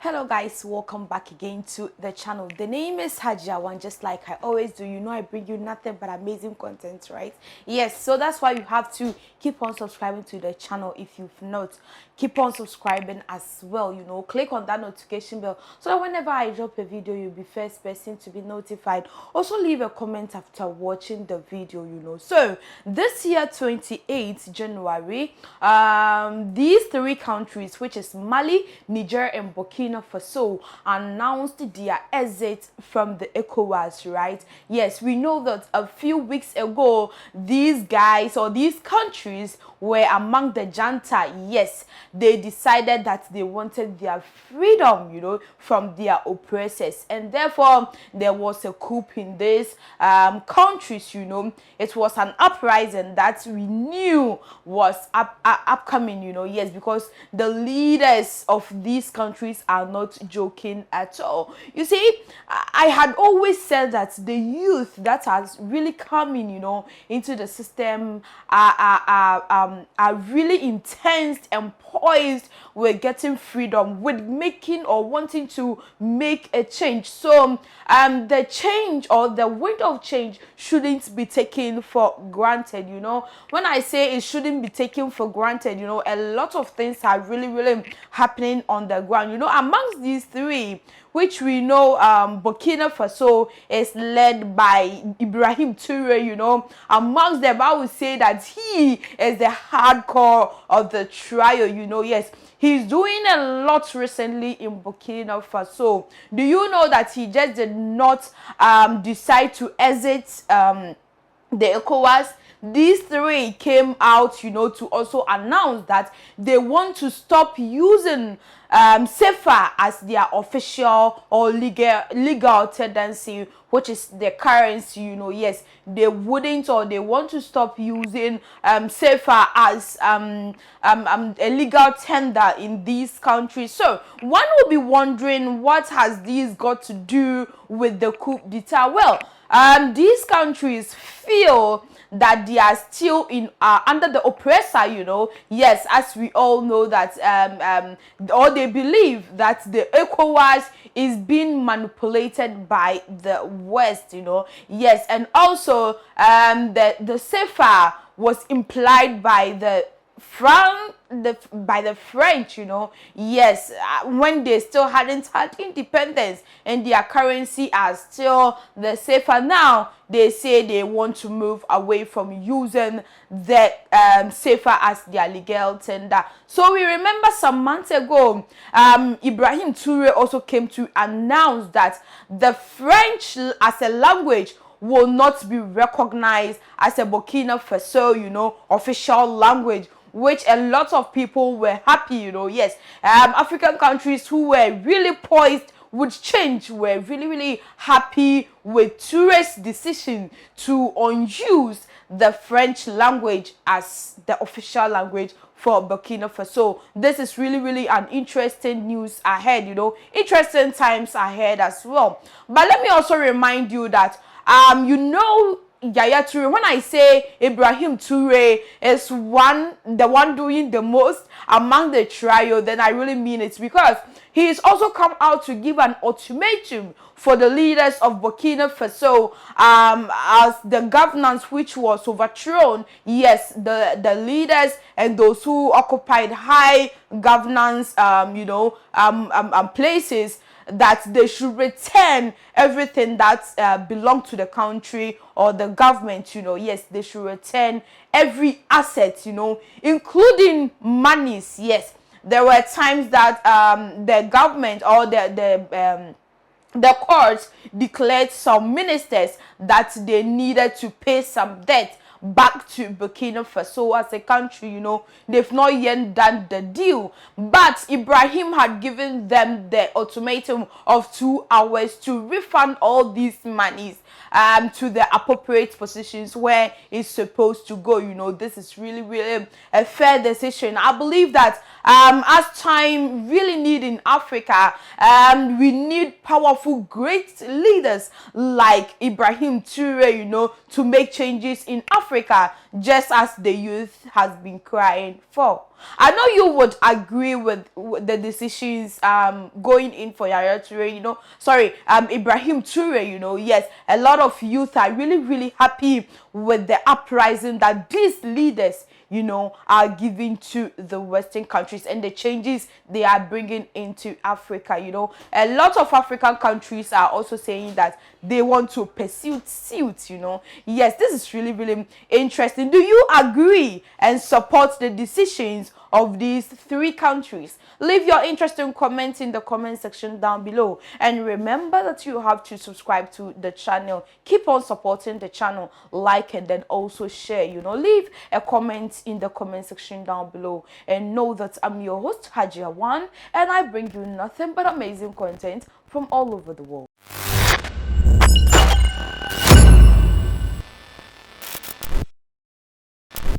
Hello guys, welcome back again to the channel. The name is Hajiawan, just like I always do. You know I bring you nothing but amazing content, right? Yes, so that's why you have to keep on subscribing to the channel. If you've not, keep on subscribing as well. You know, click on that notification bell so that whenever I drop a video, you'll be first person to be notified. Also leave a comment after watching the video, you know. So this year, 28th January, these three countries, which is Mali, Niger and Burkina Faso, announced their exit from the ECOWAS, right? Yes, we know that a few weeks ago, these guys or these countries were among the junta. Yes, they decided that they wanted their freedom, you know, from their oppressors, and therefore there was a coup in these countries, you know. It was an uprising that we knew was upcoming, you know. Yes, because the leaders of these countries are not joking at all. You see, I had always said that the youth that has really coming, you know, into the system are really intense and poised with getting freedom, with making or wanting to make a change. So the change or the wind of change shouldn't be taken for granted, you know. When I say it shouldn't be taken for granted, you know, a lot of things are really happening on the ground, you know. Amongst these three, which we know, Burkina Faso is led by Ibrahim Toure, you know. Amongst them, I would say that he is the hardcore of the trio, you know. Yes, he's doing a lot recently in Burkina Faso. Do you know that he just did not decide to exit the ECOWAS? These three came out, you know, to also announce that they want to stop using CFA as their official or legal tendency, which is the currency, you know. Yes, they wouldn't, or they want to stop using CFA as a legal tender in these countries. So one will be wondering, what has this got to do with the coup d'etat? Well, these countries feel that they are still in under the oppressor, you know. Yes, as we all know that or they believe that the ECOWAS is being manipulated by the West, you know. Yes, and also the CFA was implied by the French, you know. Yes, when they still hadn't had independence and their currency are still the CFA. Now they say they want to move away from using the CFA as their legal tender. So we remember some months ago, Ibrahim Toure also came to announce that the French as a language will not be recognized as a Burkina Faso, you know, official language, which a lot of people were happy, you know. Yes, African countries who were really poised with change were really happy with Toure's decision to unuse the French language as the official language for Burkina Faso. This is really an interesting news ahead, you know, interesting times ahead as well. But let me also remind you that you know, Yaya Toure, when I say Ibrahim Toure is the one doing the most among the trio, then I really mean it, because he has also come out to give an ultimatum for the leaders of Burkina Faso as the governance which was overthrown. Yes, the leaders and those who occupied high governance you know, places, that they should return everything that belonged to the country or the government, you know. Yes, they should return every asset, you know, including monies. Yes, there were times that the government or the courts declared some ministers that they needed to pay some debt back to Burkina Faso as a country, you know. They've not yet done the deal, but Ibrahim had given them the ultimatum of 2 hours to refund all these monies to the appropriate positions where it's supposed to go, you know. This is really a fair decision. I believe that as time really need in Africa, we need powerful, great leaders like Ibrahim Toure, you know, to make changes in Africa. Africa, just as the youth has been crying for. I know you would agree with the decisions going in for Yaya Toure, Ibrahim Toure, yes, a lot of youth are really, really happy with the uprising that these leaders, are giving to the Western countries and the changes they are bringing into Africa. A lot of African countries are also saying that they want to pursue suit. Yes, this is really, really interesting. Do you agree and support the decisions of these three countries? Leave your interesting comments in the comment section down below, and remember that you have to subscribe to the channel. Keep on supporting the channel, like and then also share. Leave a comment in the comment section down below, and know that I'm your host Hajia One, and I bring you nothing but amazing content from all over the world.